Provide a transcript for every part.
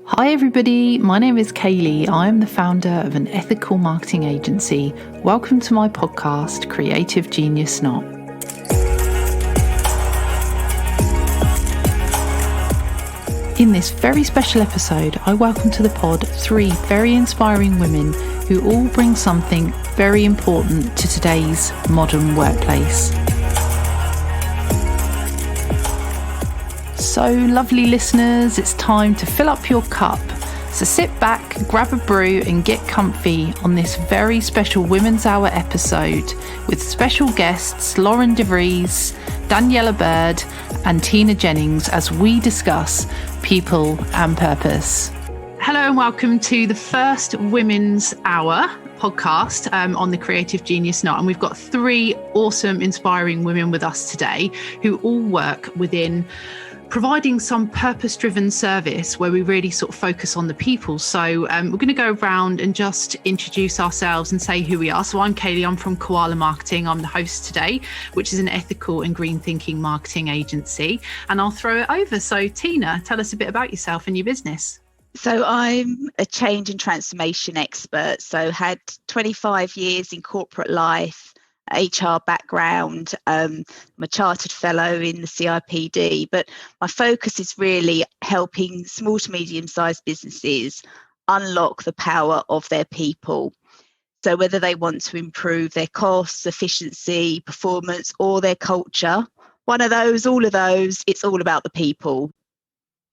Hi everybody, my name is Kaylee. I am the founder of an ethical marketing agency. Welcome to my podcast, Creative Genius Not. In this very special episode, I welcome to the pod three very inspiring women who all bring something very important to today's modern workplace. So, lovely listeners, it's time to fill up your cup. So sit back, grab a brew and get comfy on this very special Women's Hour episode with special guests Lauren de Vries, Daniella Bird and Tina Jennings as we discuss people and purpose. Hello and welcome to the first Women's Hour podcast on the Creative Genius Not. And we've got three awesome, inspiring women with us today who all work within providing some purpose-driven service where we really sort of focus on the people. So we're going to go around and just introduce ourselves and say who we are. So I'm Kaylee, I'm from Koala Marketing. I'm the host today, which is an ethical and green thinking marketing agency. And I'll throw it over. So Tina, tell us a bit about yourself and your business. So I'm a change and transformation expert. So had 25 years in corporate life, HR background. I'm a chartered fellow in the CIPD, but my focus is really helping small to medium-sized businesses unlock the power of their people. So whether they want to improve their costs, efficiency, performance, or their culture, one of those, all of those, it's all about the people.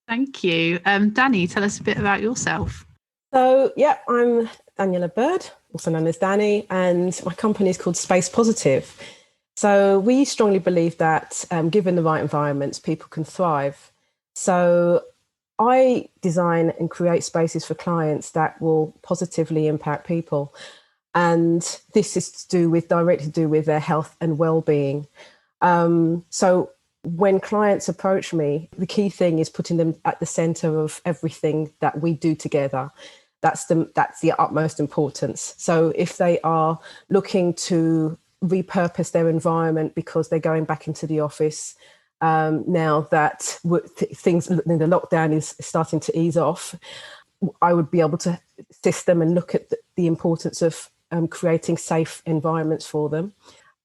Thank you. Danny, tell us a bit about yourself. So, I'm Daniella Bird, also known as Danny, and my company is called Space Positive. So we strongly believe that given the right environments, people can thrive. So I design and create spaces for clients that will positively impact people. And this is directly to do with their health and well-being. So when clients approach me, the key thing is putting them at the center of everything that we do together. That's the utmost importance. So if they are looking to repurpose their environment because they're going back into the office now that things, the lockdown is starting to ease off, I would be able to assist them and look at the importance of creating safe environments for them.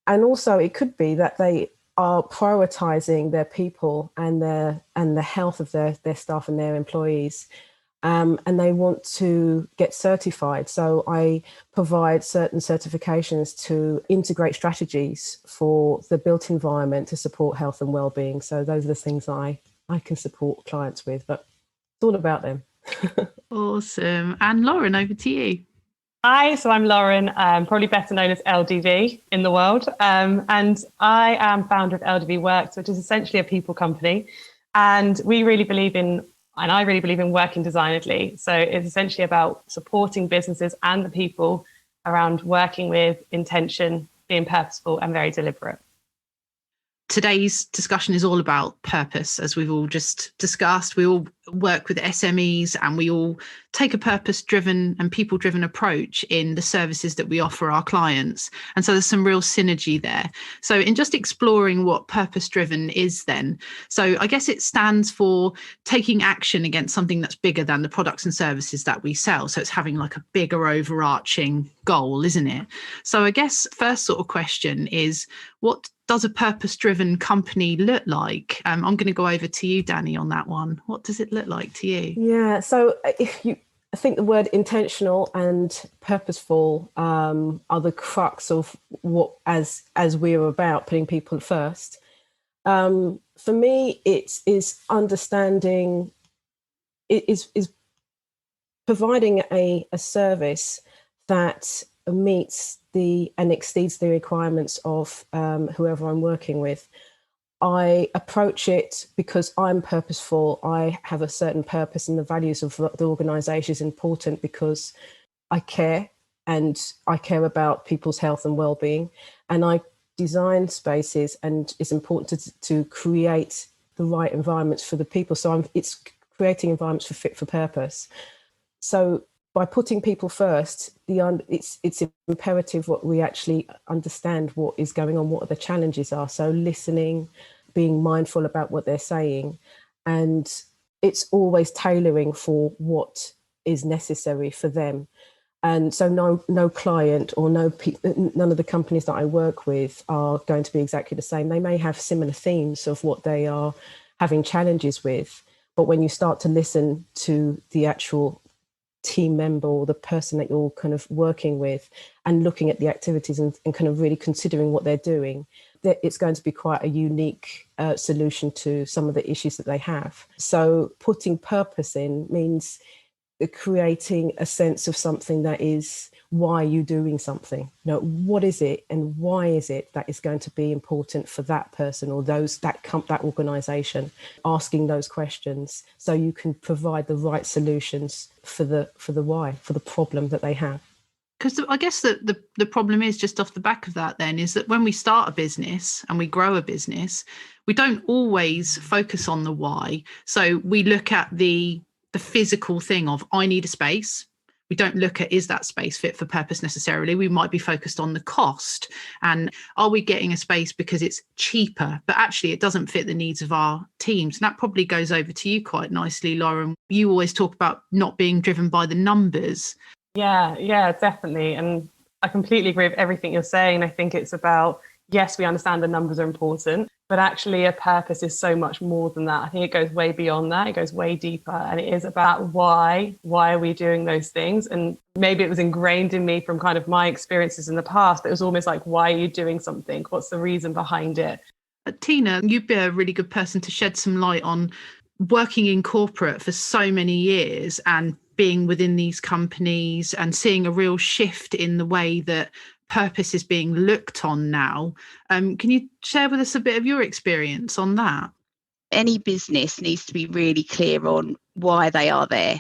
And also it could be that they are prioritizing their people and the health of their staff and their employees. And they want to get certified. So I provide certain certifications to integrate strategies for the built environment to support health and well-being. So those are the things I can support clients with, but it's all about them. Awesome. And Lauren, over to you. Hi, so I'm Lauren, probably better known as LDV in the world. And I am founder of LDV Works, which is essentially a people company. And I really believe in working designedly. So it's essentially about supporting businesses and the people around working with intention, being purposeful and very deliberate. Today's discussion is all about purpose, as we've all just discussed. We all work with SMEs and we all take a purpose-driven and people-driven approach in the services that we offer our clients. And so there's some real synergy there. So in just exploring what purpose-driven is then, so I guess it stands for taking action against something that's bigger than the products and services that we sell. So it's having like a bigger overarching goal, isn't it? So I guess first sort of question is, what does a purpose-driven company look like? I'm going to go over to you, Danny, on that one. What does it look like to you? Yeah, so I think the word intentional and purposeful are the crux of what, as we're about putting people first. For me, it is understanding, it is providing a service that meets and exceeds the requirements of whoever I'm working with. I approach it because I'm purposeful. I have a certain purpose, and the values of the organisation is important because I care, and I care about people's health and well-being. And I design spaces, and it's important to create the right environments for the people. So it's creating environments for fit for purpose. So by putting people first, it's imperative what we actually understand what is going on, what the challenges are. So listening, being mindful about what they're saying, and it's always tailoring for what is necessary for them. And so no client or none of the companies that I work with are going to be exactly the same. They may have similar themes of what they are having challenges with, but when you start to listen to the actual team member or the person that you're kind of working with and looking at the activities and kind of really considering what they're doing, it's going to be quite a unique solution to some of the issues that they have. So putting purpose in means creating a sense of something that is why you're doing something. What is it and why is it that is going to be important for that person or that organization? Asking those questions so you can provide the right solutions for the why, for the problem that they have. Because I guess that the problem is, just off the back of that then, is that when we start a business and we grow a business, we don't always focus on the why. So we look at the physical thing of, I need a space. We don't look at, is that space fit for purpose necessarily? We might be focused on the cost and are we getting a space because it's cheaper, but actually it doesn't fit the needs of our teams. And that probably goes over to you quite nicely, Lauren. You always talk about not being driven by the numbers. Yeah, definitely. And I completely agree with everything you're saying. I think it's about, yes, we understand the numbers are important, but actually a purpose is so much more than that. I think it goes way beyond that. It goes way deeper. And it is about why are we doing those things? And maybe it was ingrained in me from kind of my experiences in the past. It was almost like, why are you doing something? What's the reason behind it? Tina, you'd be a really good person to shed some light on working in corporate for so many years and being within these companies and seeing a real shift in the way that purpose is being looked on now. Can you share with us a bit of your experience on that? Any business needs to be really clear on why they are there.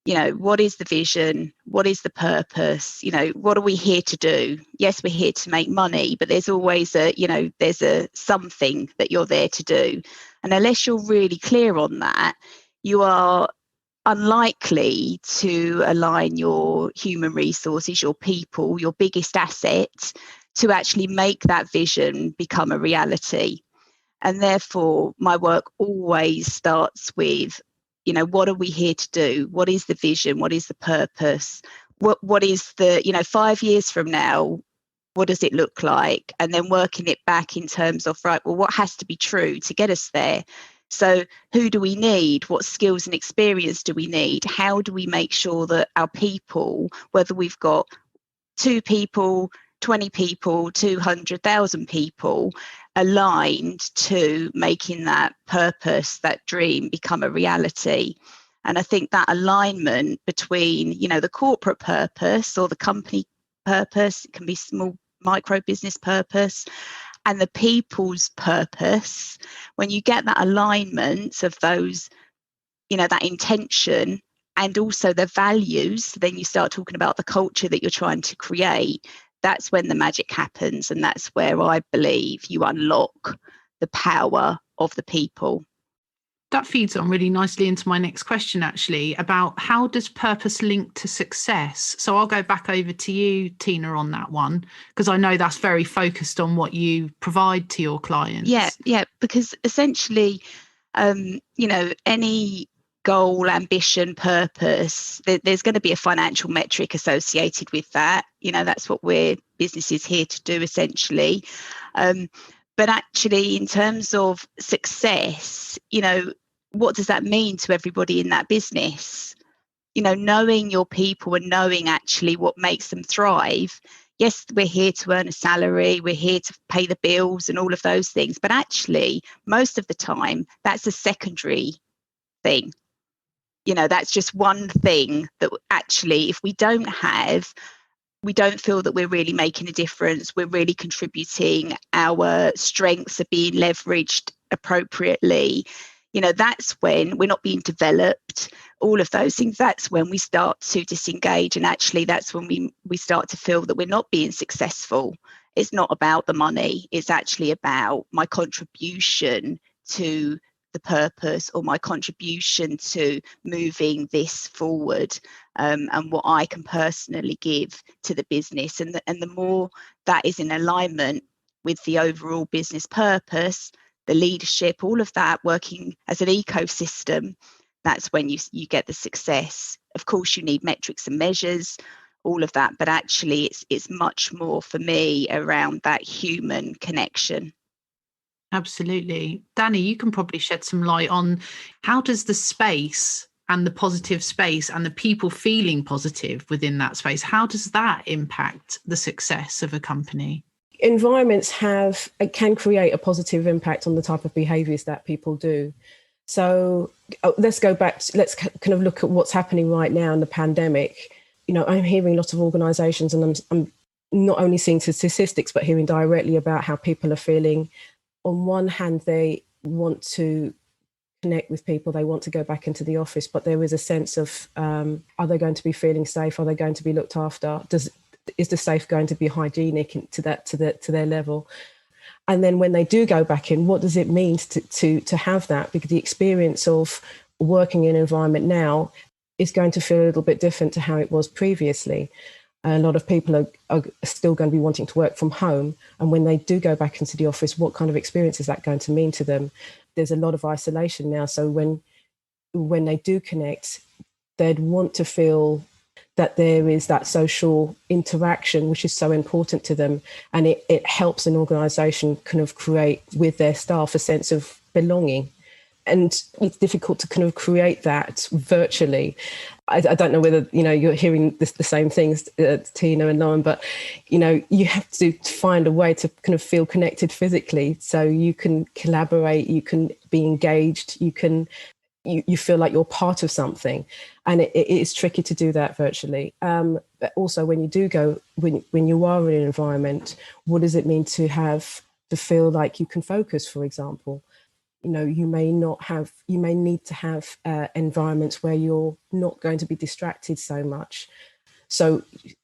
What is the vision? What is the purpose? What are we here to do? Yes, we're here to make money, but there's always there's a something that you're there to do. And unless you're really clear on that, you are unlikely to align your human resources, your people, your biggest asset, to actually make that vision become a reality. And therefore, my work always starts with, what are we here to do? What is the vision? What is the purpose? What is the, 5 years from now, what does it look like? And then working it back in terms of, right, well, what has to be true to get us there? So who do we need? What skills and experience do we need? How do we make sure that our people, whether we've got 2 people, 20 people, 200,000 people, aligned to making that purpose, that dream become a reality? And I think that alignment between, the corporate purpose or the company purpose, it can be small micro business purpose, and the people's purpose, when you get that alignment of those, that intention and also the values, then you start talking about the culture that you're trying to create. That's when the magic happens. And that's where I believe you unlock the power of the people. That feeds on really nicely into my next question, actually, about how does purpose link to success? So I'll go back over to you, Tina, on that one, because I know that's very focused on what you provide to your clients. Yeah, because essentially, any goal, ambition, purpose, there's going to be a financial metric associated with that. That's what we're businesses here to do, essentially. But actually, in terms of success, what does that mean to everybody in that business? Knowing your people and knowing actually what makes them thrive. Yes, we're here to earn a salary, we're here to pay the bills and all of those things. But actually, most of the time, that's a secondary thing. That's just one thing that actually, if we don't feel that we're really making a difference, we're really contributing, our strengths are being leveraged appropriately, that's when we're not being developed, all of those things, that's when we start to disengage. And actually, that's when we start to feel that we're not being successful. It's not about the money. It's actually about my contribution to the purpose or my contribution to moving this forward, and what I can personally give to the business. And the more that is in alignment with the overall business purpose, the leadership, all of that working as an ecosystem, that's when you get the success. Of course, you need metrics and measures, all of that, but actually it's much more for me around that human connection. Absolutely. Danny, you can probably shed some light on how does the space and the positive space and the people feeling positive within that space, how does that impact the success of a company? Environments can create a positive impact on the type of behaviours that people do. So let's go back, let's kind of look at what's happening right now in the pandemic. I'm hearing lots of organisations, and I'm not only seeing statistics, but hearing directly about how people are feeling. On one hand, they want to connect with people, they want to go back into the office, but there is a sense of, are they going to be feeling safe? Are they going to be looked after? Is the safe going to be hygienic to their level? And then when they do go back in, what does it mean to have that? Because the experience of working in an environment now is going to feel a little bit different to how it was previously. A lot of people are still going to be wanting to work from home. And when they do go back into the office, what kind of experience is that going to mean to them? There's a lot of isolation now. So when they do connect, they'd want to feel that there is that social interaction, which is so important to them. And it helps an organisation kind of create with their staff a sense of belonging. And it's difficult to kind of create that virtually. I don't know whether, you're hearing the same things, Tina and Lauren, but, you have to find a way to kind of feel connected physically so you can collaborate, you can be engaged, you feel like you're part of something. And it is tricky to do that virtually. But also when you do go, when you are in an environment, what does it mean to feel like you can focus, for example? You may need to have environments where you're not going to be distracted so much. So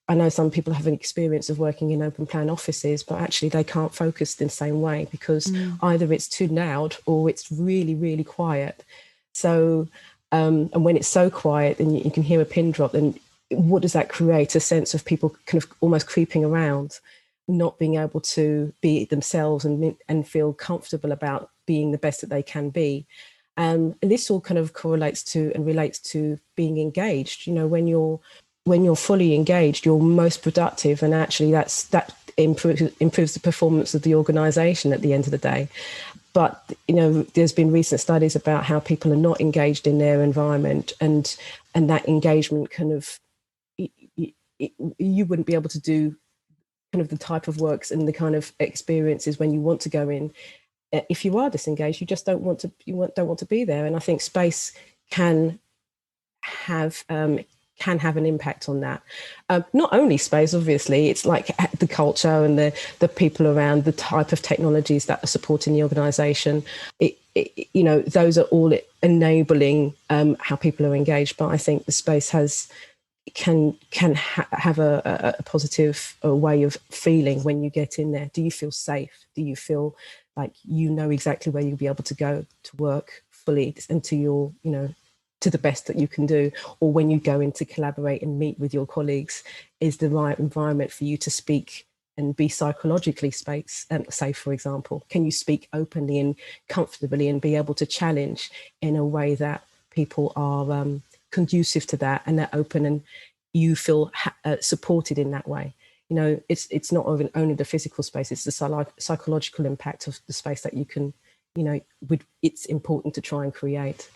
I know some people have an experience of working in open plan offices, but actually they can't focus in the same way because either it's too loud or it's really, really quiet. So, and when it's so quiet and you can hear a pin drop, then what does that create? A sense of people kind of almost creeping around, not being able to be themselves and feel comfortable about being the best that they can be. And this all kind of correlates to and relates to being engaged. When you're fully engaged, you're most productive, and actually that improves the performance of the organisation at the end of the day. But there's been recent studies about how people are not engaged in their environment, and that engagement kind of you wouldn't be able to do kind of the type of works and the kind of experiences when you want to go in. If you are disengaged, you just don't want to be there. And I think space can have an impact on that. Not only space, obviously, it's like the culture and the people around, the type of technologies that are supporting the organisation. Those are all enabling how people are engaged. But I think the space can have a positive way of feeling when you get in there. Do you feel safe? Do you feel like exactly where you'll be able to go to work fully and to your to the best that you can do? Or when you go in to collaborate and meet with your colleagues, is the right environment for you to speak and be psychologically safe, for example? Can you speak openly and comfortably and be able to challenge in a way that people are conducive to that, and they're open and you feel supported in that way? It's not only the physical space, it's the psychological impact of the space that you can, it's important to try and create.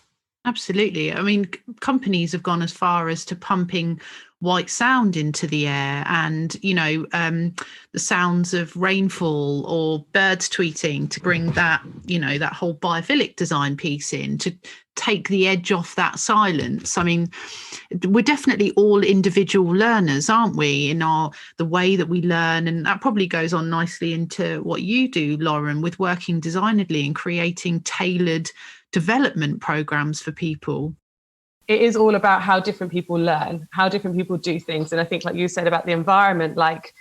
Absolutely. I mean, companies have gone as far as to pumping white sound into the air and, the sounds of rainfall or birds tweeting to bring that, that whole biophilic design piece in to take the edge off that silence. I mean, we're definitely all individual learners, aren't we, in the way that we learn. And that probably goes on nicely into what you do, Lauren, with working designedly and creating tailored development programs for people. It is all about how different people learn, how different people do things. And I think, like you said about the environment, like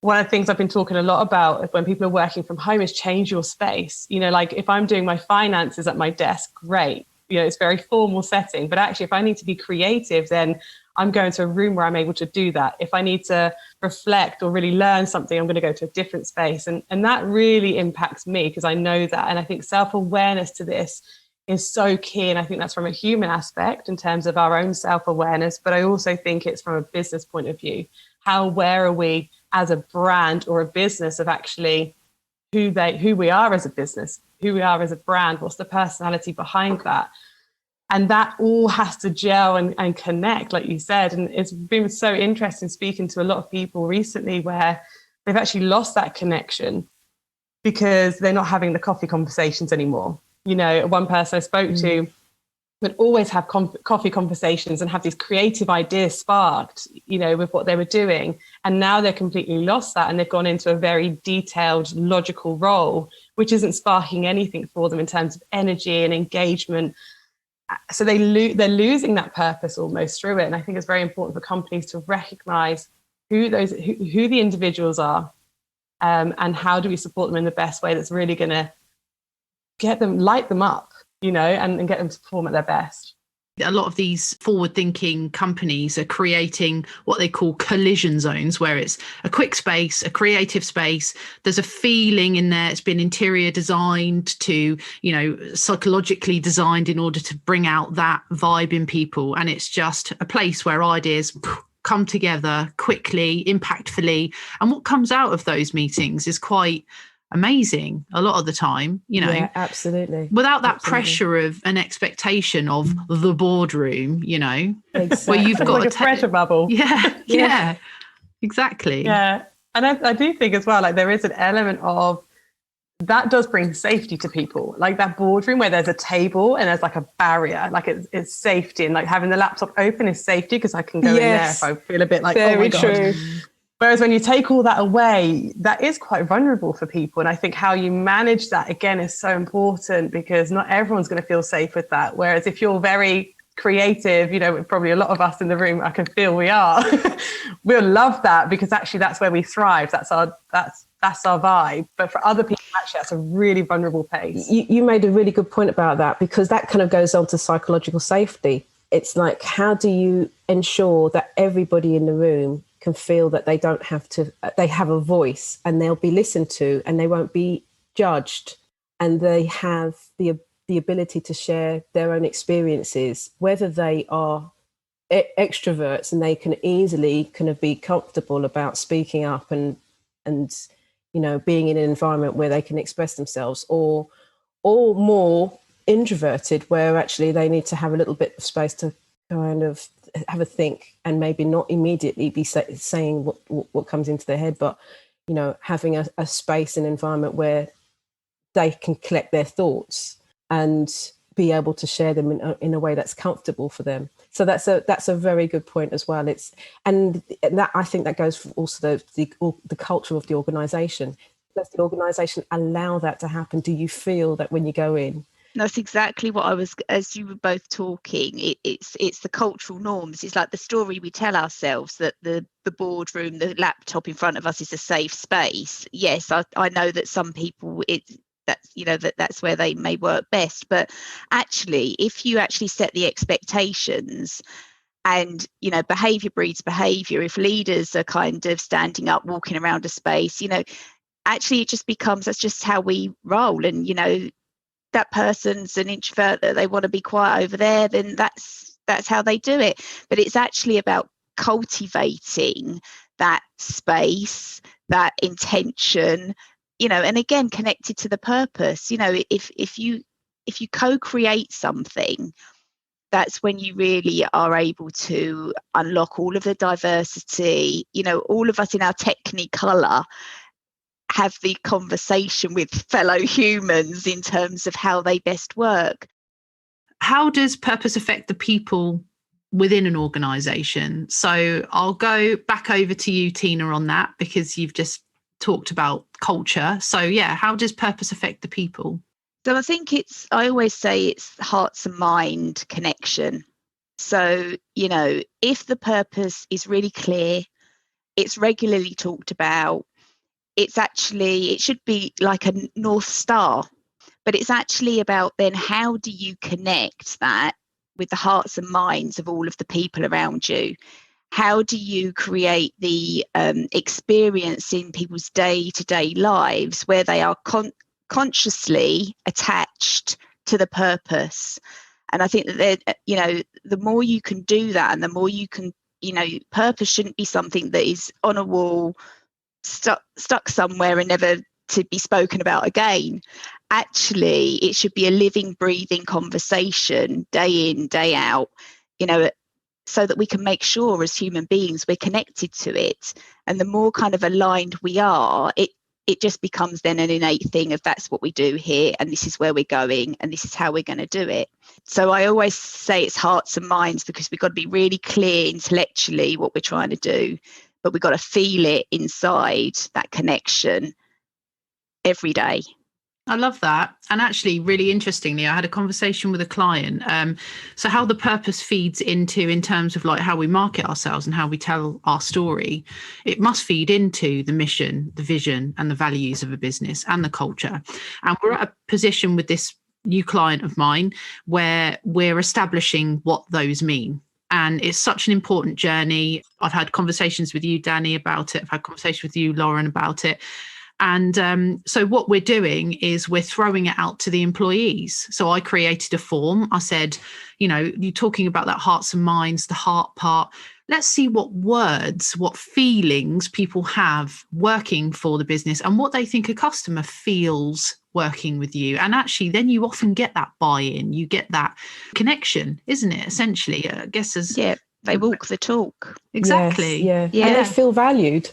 one of the things I've been talking a lot about when people are working from home is change your space. Like if I'm doing my finances at my desk, great. It's very formal setting. But actually, if I need to be creative, then I'm going to a room where I'm able to do that. If I need to reflect or really learn something, I'm going to go to a different space. And that really impacts me because I know that. And I think self-awareness to this is so key. And I think that's from a human aspect in terms of our own self-awareness, but I also think it's from a business point of view. How aware are we as a brand or a business of actually who we are as a business, who we are as a brand, what's the personality behind that? And that all has to gel and connect, like you said. And it's been so interesting speaking to a lot of people recently where they've actually lost that connection because they're not having the coffee conversations anymore. You know, one person I spoke to would always have coffee conversations and have these creative ideas sparked, you know, with what they were doing. And now they're completely lost that, and they've gone into a very detailed, logical role, which isn't sparking anything for them in terms of energy and engagement. So they're losing that purpose almost through it. And I think it's very important for companies to recognize who the individuals are, and how do we support them in the best way that's really going to light them up, you know, and get them to perform at their best. A lot of these forward-thinking companies are creating what they call collision zones, where it's a quick space, a creative space. There's a feeling in there. It's been interior designed to, you know, psychologically designed in order to bring out that vibe in people. And it's just a place where ideas come together quickly, impactfully. And what comes out of those meetings is quite amazing a lot of the time, you know. Yeah, absolutely. Without that pressure of an expectation of the boardroom, you know, exactly. where you've got like a pressure bubble. Yeah, exactly. Yeah. And I do think as well, like there is an element of that does bring safety to people, like that boardroom where there's a table and there's like a barrier, like it's safety, and like having the laptop open is safety because I can go in there if I feel a bit like, very oh my God. true. Whereas when you take all that away, that is quite vulnerable for people. And I think how you manage that, again, is so important because not everyone's going to feel safe with that. Whereas if you're very creative, you know, probably a lot of us in the room, I can feel we are, we'll love that because actually that's where we thrive. That's our vibe. But for other people, actually, that's a really vulnerable place. You made a really good point about that, because that kind of goes on to psychological safety. It's like, how do you ensure that everybody in the room can feel that they don't have to, they have a voice and they'll be listened to and they won't be judged, and they have the ability to share their own experiences, whether they are extroverts and they can easily kind of be comfortable about speaking up and you know, being in an environment where they can express themselves, or more introverted where actually they need to have a little bit of space to kind of have a think and maybe not immediately be saying what comes into their head, but, you know, having a space and environment where they can collect their thoughts and be able to share them in a way that's comfortable for them. So that's a very good point as well. And that, I think that goes for also the culture of the organisation. Does the organisation allow that to happen? Do you feel that when you go in? That's exactly what I was, as you were both talking, it's the cultural norms. It's like the story we tell ourselves that the boardroom, the laptop in front of us is a safe space. Yes, I know that some people that's where they may work best, but actually if you actually set the expectations and, you know, behavior breeds behavior, if leaders are kind of standing up, walking around a space, you know, actually it just becomes, that's just how we roll. And, you know, that person's an introvert, that they want to be quiet over there, then that's how they do it. But it's actually about cultivating that space, that intention, you know, and again connected to the purpose. You know, if you co-create something, that's when you really are able to unlock all of the diversity. You know, all of us in our technicolor have the conversation with fellow humans in terms of how they best work. How does purpose affect the people within an organisation? So I'll go back over to you, Tina, on that, because you've just talked about culture. So yeah, how does purpose affect the people? So I think I always say it's hearts and mind connection. So, you know, if the purpose is really clear, it's regularly talked about, it should be like a North Star, but it's actually about then how do you connect that with the hearts and minds of all of the people around you? How do you create the experience in people's day-to-day lives where they are consciously attached to the purpose. And I think that, the more you can do that, and the more you can, purpose shouldn't be something that is on a wall, stuck somewhere and never to be spoken about again. Actually, it should be a living, breathing conversation day in, day out, so that we can make sure as human beings we're connected to it. And the more kind of aligned we are, it just becomes then an innate thing of that's what we do here, and this is where we're going, and this is how we're going to do it. So I always say it's hearts and minds, because we've got to be really clear intellectually what we're trying to do, but we've got to feel it inside, that connection, every day. I love that. And actually, really interestingly, I had a conversation with a client. So how the purpose feeds into, in terms of like how we market ourselves and how we tell our story, it must feed into the mission, the vision and the values of a business and the culture. And we're at a position with this new client of mine where we're establishing what those mean. And it's such an important journey. I've had conversations with you, Danny, about it. I've had conversations with you, Lauren, about it. And so what we're doing is we're throwing it out to the employees. So I created a form. I said, you're talking about that hearts and minds, the heart part. Let's see what words, what feelings people have working for the business and what they think a customer feels working with you. And actually, then you often get that buy-in, you get that connection, isn't it? Essentially, I guess they walk the talk. Exactly. Yes, yeah. And they feel valued.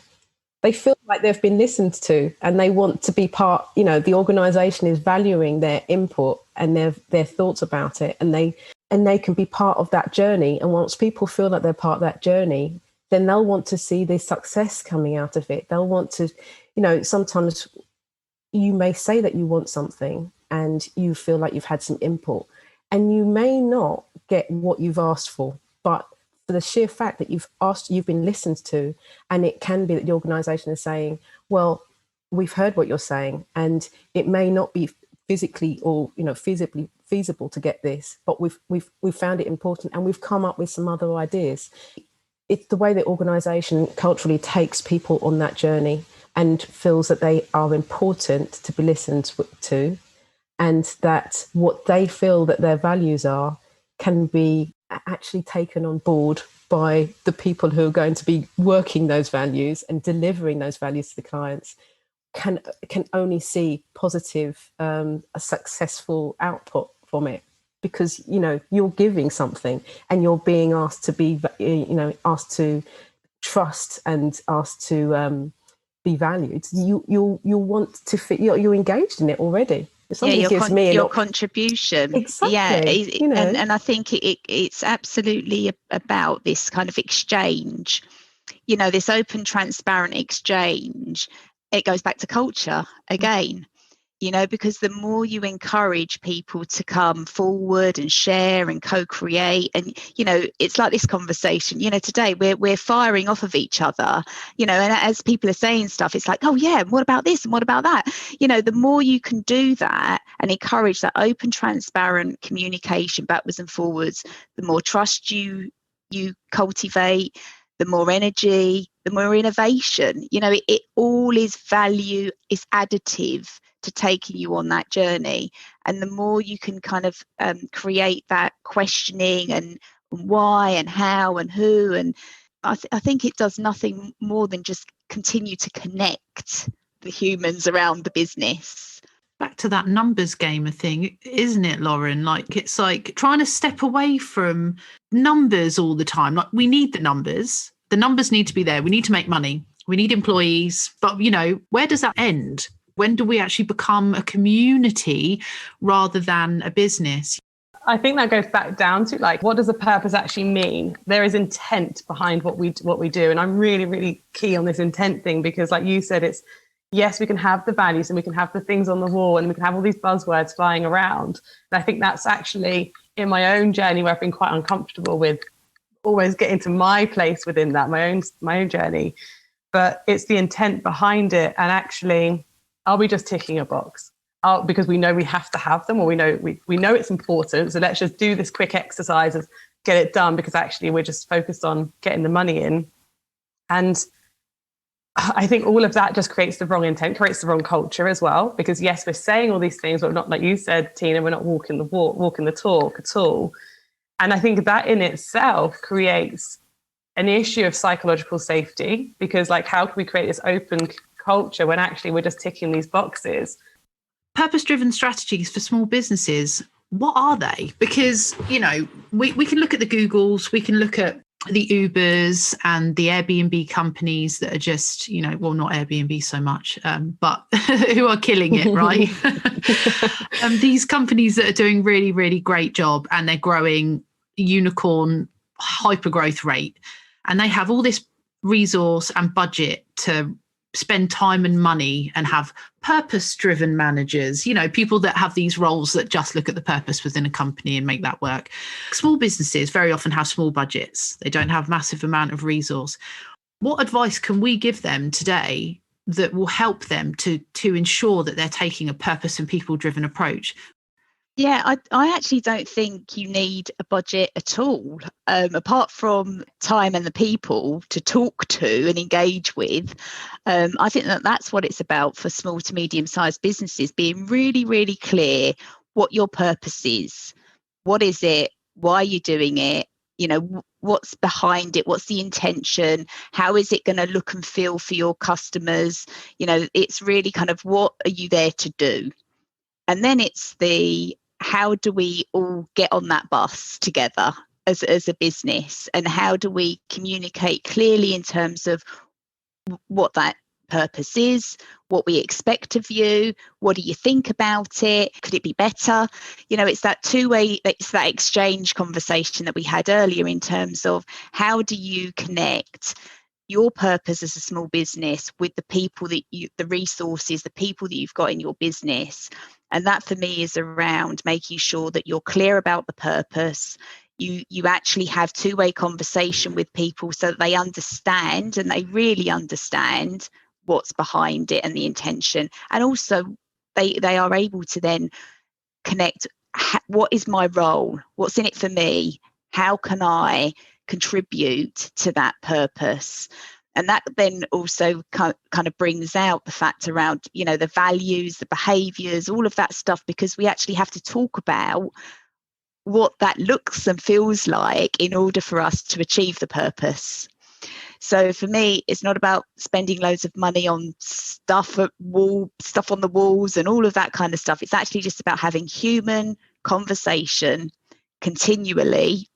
They feel like they've been listened to, and they want to be part, the organisation is valuing their input and their thoughts about it, and they can be part of that journey. And once people feel like they're part of that journey, then they'll want to see the success coming out of it. They'll want to, sometimes you may say that you want something and you feel like you've had some input, and you may not get what you've asked for, but for the sheer fact that you've been listened to, and it can be that the organisation is saying, well, we've heard what you're saying, and it may not be physically or feasibly feasible to get this, but we've found it important, and we've come up with some other ideas. It's the way the organisation culturally takes people on that journey and feels that they are important to be listened to, and that what they feel that their values are can be actually taken on board by the people who are going to be working those values and delivering those values to the clients, can only see positive, a successful output from it, because you're giving something and you're being asked to be asked to trust and asked to be valued. You want to fit. You're engaged in it already. Your contribution. Exactly. And I think it's absolutely about this kind of exchange, this open, transparent exchange. It goes back to culture again, because the more you encourage people to come forward and share and co-create, and it's like this conversation, today we're firing off of each other, and as people are saying stuff, it's like, oh yeah, what about this and what about that? The more you can do that and encourage that open, transparent communication backwards and forwards, the more trust you cultivate, the more energy, the more innovation. It all is value, is additive to taking you on that journey. And the more you can kind of create that questioning and why and how and who, and I think it does nothing more than just continue to connect the humans around the business. Back to that numbers gamer thing, isn't it, Lauren? Like, it's like trying to step away from numbers all the time. Like, we need the numbers. The numbers need to be there. We need to make money. We need employees. But, where does that end? When do we actually become a community rather than a business? I think that goes back down to, like, what does a purpose actually mean? There is intent behind what we do. And I'm really, really key on this intent thing, because like you said, it's, yes, we can have the values and we can have the things on the wall and we can have all these buzzwords flying around. And I think that's actually, in my own journey, where I've been quite uncomfortable with always getting to my place within that, my own journey. But it's the intent behind it. And actually, are we just ticking a box? Because we know we have to have them, or we know it's important. So let's just do this quick exercise and get it done, because actually we're just focused on getting the money in. And I think all of that just creates the wrong intent, creates the wrong culture as well. Because yes, we're saying all these things, but not, like you said, Tina, we're not walking the talk at all. And I think that in itself creates an issue of psychological safety, because like, how can we create this open culture when actually we're just ticking these boxes? Purpose-driven strategies for small businesses, what are they? Because, we can look at the Googles, we can look at the Ubers and the Airbnb companies that are just, well, not Airbnb so much, but who are killing it, right? These companies that are doing really, really great job, and they're growing unicorn hyper growth rate, and they have all this resource and budget to spend time and money and have purpose-driven managers, people that have these roles that just look at the purpose within a company and make that work. Small businesses very often have small budgets. They don't have massive amount of resource. What advice can we give them today that will help them to ensure that they're taking a purpose and people-driven approach? Yeah, I actually don't think you need a budget at all, apart from time and the people to talk to and engage with. I think that's what it's about for small to medium-sized businesses, being really, really clear what your purpose is. What is it? Why are you doing it? What's behind it? What's the intention? How is it going to look and feel for your customers? It's really kind of, what are you there to do? And then it's how do we all get on that bus together as a business, and how do we communicate clearly in terms of what that purpose is, what we expect of you, what do you think about it, could it be better? It's that two-way, it's that exchange conversation that we had earlier in terms of how do you connect your purpose as a small business with the people the resources, the people that you've got in your business. And that for me is around making sure that you're clear about the purpose. You actually have two-way conversation with people so that they understand, and they really understand what's behind it and the intention. And also they are able to then connect, what is my role? What's in it for me? How can I contribute to that purpose? And that then also kind of brings out the fact around, the values, the behaviours, all of that stuff, because we actually have to talk about what that looks and feels like in order for us to achieve the purpose. So for me, it's not about spending loads of money on stuff on the walls and all of that kind of stuff. It's actually just about having human conversation continually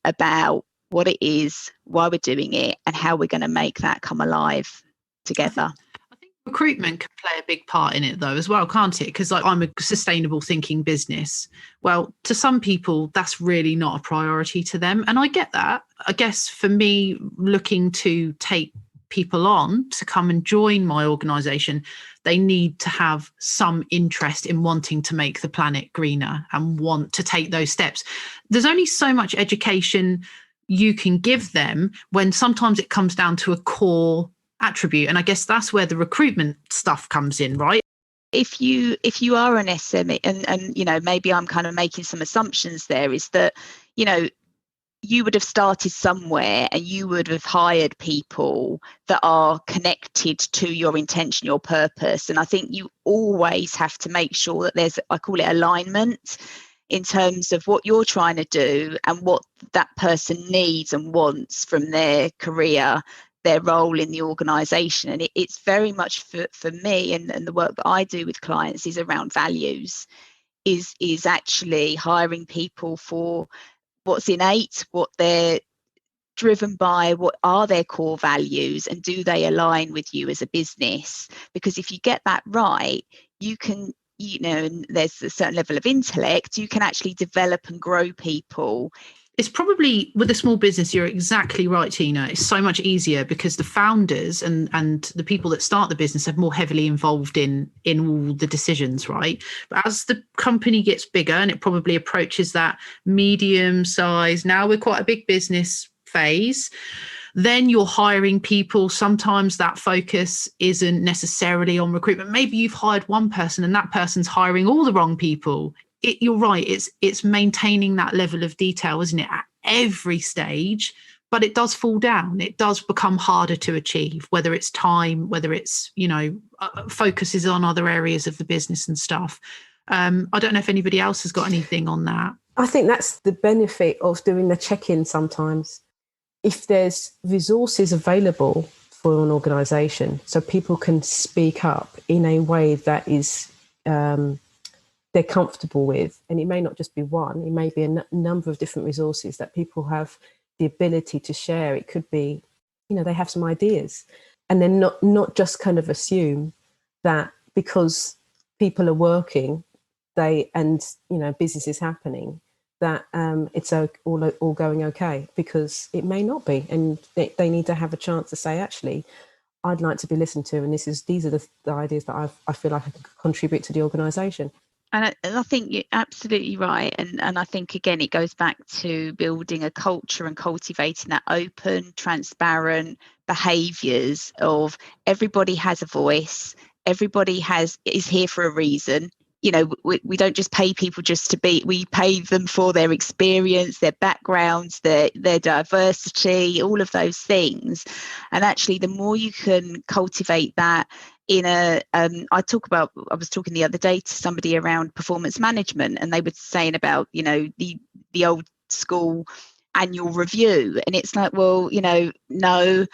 about what it is, why we're doing it, and how we're going to make that come alive together. I think recruitment can play a big part in it though as well, can't it? Because I'm a sustainable thinking business. Well, to some people, that's really not a priority to them. And I get that. I guess for me, looking to take people on to come and join my organisation, they need to have some interest in wanting to make the planet greener and want to take those steps. There's only so much education you can give them when sometimes it comes down to a core attribute. And I guess that's where the recruitment stuff comes in, right? If you are an SME, and maybe I'm kind of making some assumptions there, is that, you would have started somewhere and you would have hired people that are connected to your intention, your purpose. And I think you always have to make sure that there's, I call it alignment, in terms of what you're trying to do and what that person needs and wants from their career, their role in the organisation. And it's very much for me, and the work that I do with clients is around values, is actually hiring people for what's innate, what they're driven by, what are their core values, and do they align with you as a business? Because if you get that right, you can, and there's a certain level of intellect, you can actually develop and grow people. It's probably, with a small business, you're exactly right, Tina. It's so much easier because the founders and the people that start the business are more heavily involved in all the decisions, right? But as the company gets bigger and it probably approaches that medium size, now we're quite a big business phase, then you're hiring people. Sometimes that focus isn't necessarily on recruitment. Maybe you've hired one person and that person's hiring all the wrong people. You're right. It's maintaining that level of detail, isn't it, at every stage, but it does fall down. It does become harder to achieve, whether it's time, whether it's, focuses on other areas of the business and stuff. I don't know if anybody else has got anything on that. I think that's the benefit of doing the check-in sometimes. If there's resources available for an organisation, so people can speak up in a way that is they're comfortable with, and it may not just be one, it may be a number of different resources that people have the ability to share. It could be, they have some ideas, and then not just kind of assume that because people are working, business is happening, that it's all going okay, because it may not be, and they need to have a chance to say, actually, I'd like to be listened to, and these are the ideas that I feel like I can contribute to the organisation. And I think you're absolutely right. And I think, again, it goes back to building a culture and cultivating that open, transparent behaviours of everybody has a voice, everybody is here for a reason. We don't just pay people just to be, we pay them for their experience, their backgrounds, their diversity, all of those things. And actually, the more you can cultivate that I was talking the other day to somebody around performance management, and they were saying about, the old school annual review. And it's like, well, no,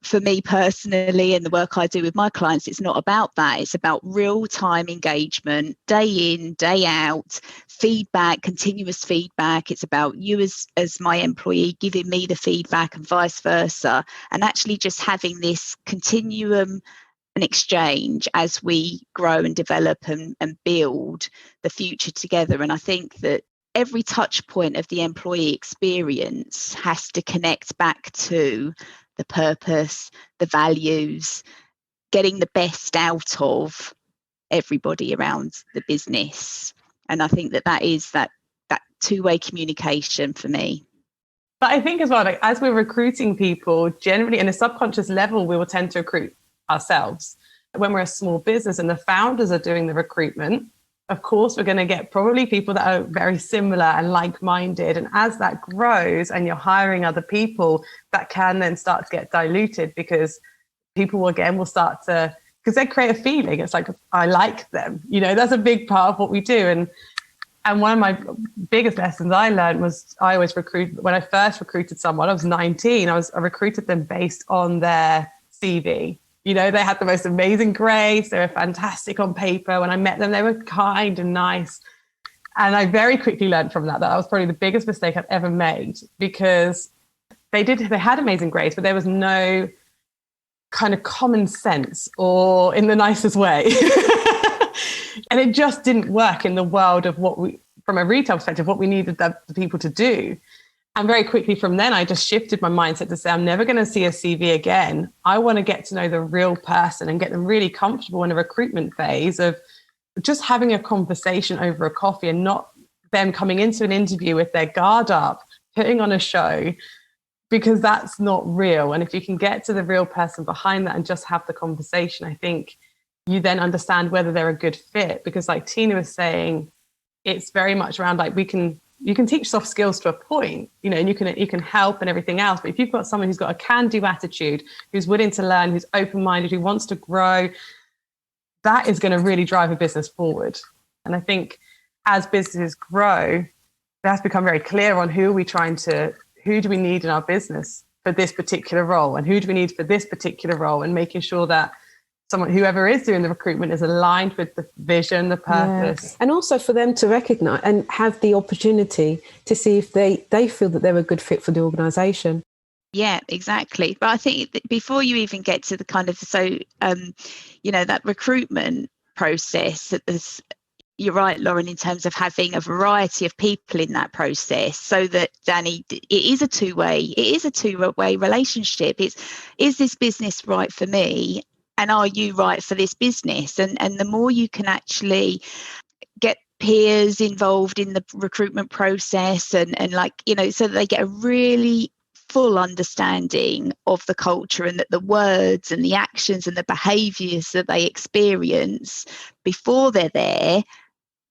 for me personally, and the work I do with my clients, it's not about that. It's about real-time engagement, day in, day out, feedback, continuous feedback. It's about you as my employee giving me the feedback and vice versa, and actually just having this continuum and exchange as we grow and develop and build the future together. And I think that every touch point of the employee experience has to connect back to the purpose, the values, getting the best out of everybody around the business. And I think that is that two-way communication for me. But I think as well, like, as we're recruiting people, generally in a subconscious level, we will tend to recruit ourselves. When we're a small business and the founders are doing the recruitment, of course, we're going to get probably people that are very similar and like-minded. And as that grows and you're hiring other people, that can then start to get diluted, because people will start to, because they create a feeling. It's like, I like them. That's a big part of what we do. And one of my biggest lessons I learned was I always when I first recruited someone, I was 19, I recruited them based on their CV. They had the most amazing grades. They were fantastic on paper. When I met them, they were kind and nice. And I very quickly learned from that was probably the biggest mistake I've ever made, because they had amazing grades, but there was no kind of common sense, or in the nicest way. And it just didn't work in the world of from a retail perspective, what we needed the people to do. And very quickly from then, I just shifted my mindset to say, I'm never going to see a CV again. I want to get to know the real person and get them really comfortable in a recruitment phase of just having a conversation over a coffee, and not them coming into an interview with their guard up, putting on a show, because that's not real. And if you can get to the real person behind that and just have the conversation, I think you then understand whether they're a good fit. Because like Tina was saying, it's very much around like you can teach soft skills to a point, and you can help and everything else. But if you've got someone who's got a can-do attitude, who's willing to learn, who's open-minded, who wants to grow, that is going to really drive a business forward. And I think as businesses grow, it has to become very clear on who do we need in our business for this particular role, and who do we need for this particular role, and making sure that whoever is doing the recruitment is aligned with the vision, the purpose. Yeah. And also for them to recognise and have the opportunity to see if they feel that they're a good fit for the organisation. Yeah, exactly. But I think before you even get to the kind of, that recruitment process, you're right, Lauren, in terms of having a variety of people in that process, so that, Danny, it is a two-way relationship. Is this business right for me? And are you right for this business? And the more you can actually get peers involved in the recruitment process and so that they get a really full understanding of the culture, and that the words and the actions and the behaviours that they experience before they're there,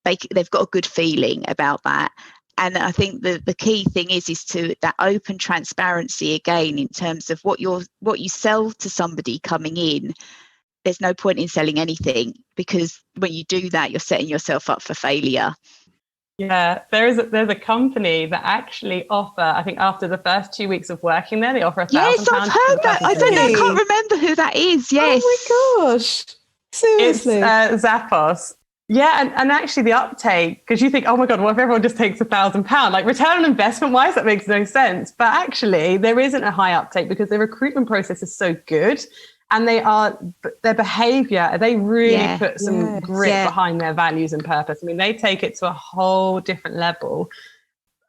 they've got a good feeling about that. And I think the key thing is to that open transparency again, in terms of what you sell to somebody coming in. There's no point in selling anything, because when you do that, you're setting yourself up for failure. Yeah, there's a company that actually offer, I think after the first 2 weeks of working there, they offer £1,000. Yes, I've heard that. I don't know, I can't remember who that is. Yes. Oh my gosh. Seriously. It's Zappos. Yeah, and actually the uptake, because you think, oh my God, what if everyone just takes £1,000? Like, return on investment wise, that makes no sense. But actually there isn't a high uptake, because the recruitment process is so good. And their behaviour, they really put some grit behind their values and purpose. I mean, they take it to a whole different level.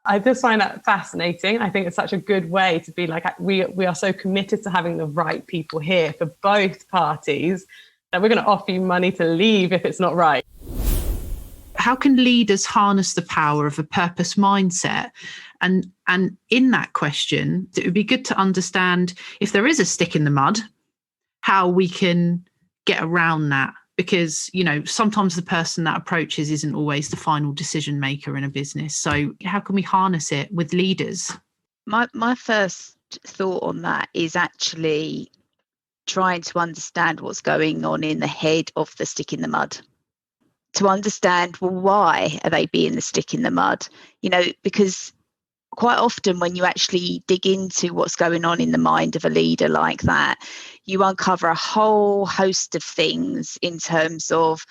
I just find that fascinating. I think it's such a good way to be like, we are so committed to having the right people here for both parties that we're going to offer you money to leave if it's not right. How can leaders harness the power of a purpose mindset? And in that question, it would be good to understand, if there is a stick in the mud, how we can get around that, because, you know, sometimes the person that approaches isn't always the final decision maker in a business. So how can we harness it with leaders? My first thought on that is actually trying to understand what's going on in the head of the stick in the mud, to understand, well, why are they being the stick in the mud? You know, because quite often when you actually dig into what's going on in the mind of a leader like that, you uncover a whole host of things in terms of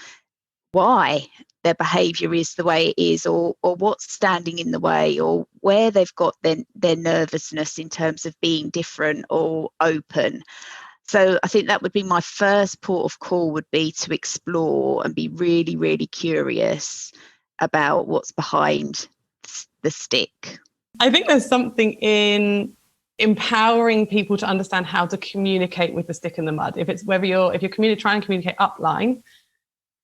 why their behaviour is the way it is, or what's standing in the way, or where they've got their nervousness in terms of being different or open. So I think that would be my first port of call, would be to explore and be really, really curious about what's behind the stick. I think there's something in empowering people to understand how to communicate with the stick in the mud. If you're trying to communicate upline,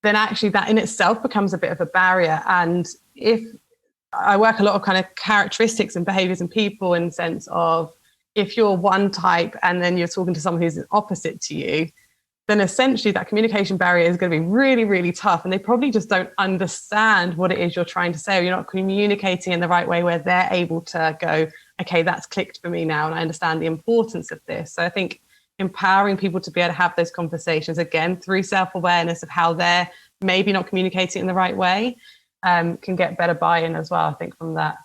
then actually that in itself becomes a bit of a barrier. And if I work a lot of kind of characteristics and behaviors in people, in the sense of, if you're one type and then you're talking to someone who's opposite to you, then essentially that communication barrier is going to be really, really tough. And they probably just don't understand what it is you're trying to say, or you're not communicating in the right way where they're able to go, okay, that's clicked for me now, and I understand the importance of this. So I think empowering people to be able to have those conversations, again, through self-awareness of how they're maybe not communicating in the right way, can get better buy-in as well, I think, from that.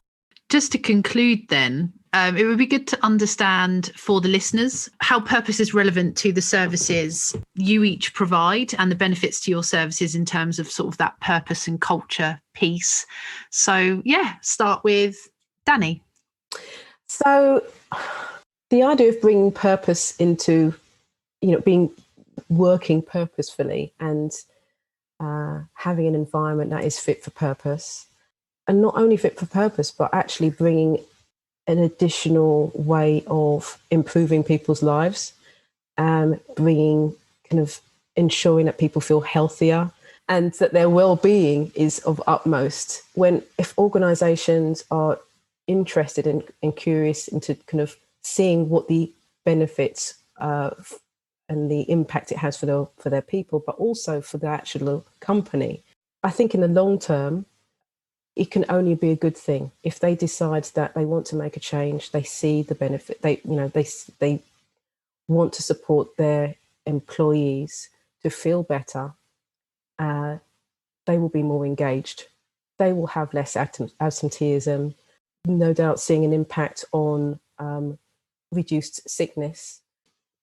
Just to conclude then, it would be good to understand for the listeners how purpose is relevant to the services you each provide, and the benefits to your services in terms of sort of that purpose and culture piece. So start with Danny. So the idea of bringing purpose into, working purposefully and having an environment that is fit for purpose, and not only fit for purpose, but actually bringing an additional way of improving people's lives, bringing kind of ensuring that people feel healthier and that their well-being is of utmost. If organisations are interested and curious into kind of seeing what the benefits and the impact it has for their people, but also for the actual company, I think in the long term, it can only be a good thing. If they decide that they want to make a change, they see the benefit, they want to support their employees to feel better, they will be more engaged. They will have less absenteeism, no doubt seeing an impact on reduced sickness.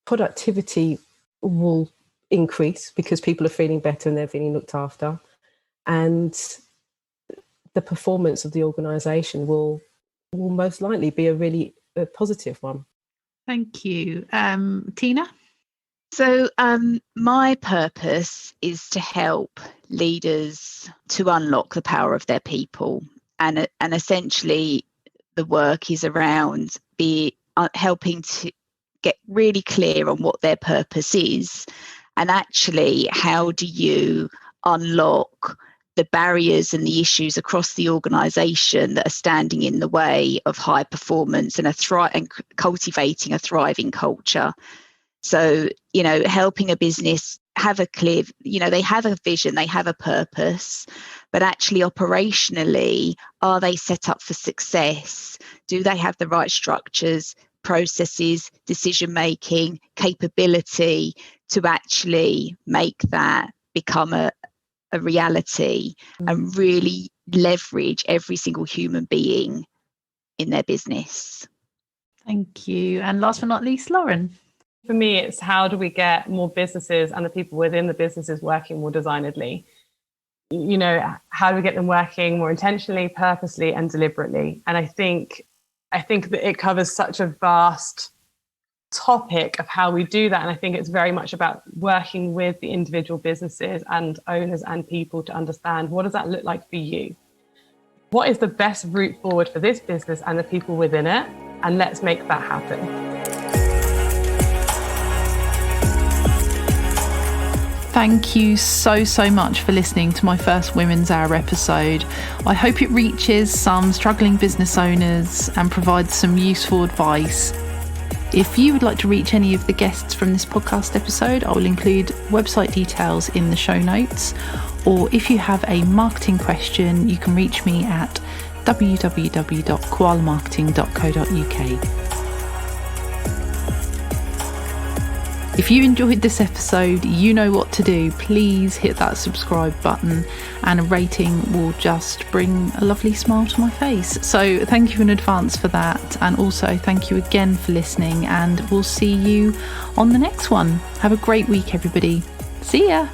Productivity will increase because people are feeling better and they're feeling looked after. And the performance of the organisation will most likely be a really positive one. Thank you. Tina? So my purpose is to help leaders to unlock the power of their people. And essentially the work is around helping to get really clear on what their purpose is, and actually how do you unlock the barriers and the issues across the organisation that are standing in the way of high performance and cultivating a thriving culture. So, helping a business have a clear, they have a vision, they have a purpose, but actually operationally, are they set up for success? Do they have the right structures, processes, decision making, capability to actually make that become a reality and really leverage every single human being in their business? Thank you. And last but not least, Lauren. For me, it's how do we get more businesses and the people within the businesses working more designedly? How do we get them working more intentionally, purposely, and deliberately? And I think that it covers such a vast topic of how we do that. And I think it's very much about working with the individual businesses and owners and people to understand, what does that look like for you? What is the best route forward for this business and the people within it? And let's make that happen. Thank you so much for listening to my first Women's Hour episode. I hope it reaches some struggling business owners and provides some useful advice. If you would like to reach any of the guests from this podcast episode, I will include website details in the show notes. Or if you have a marketing question, you can reach me at www.koalamarketing.co.uk. If you enjoyed this episode, you know what to do. Please hit that subscribe button, and a rating will just bring a lovely smile to my face. So thank you in advance for that. And also thank you again for listening, and we'll see you on the next one. Have a great week, everybody. See ya.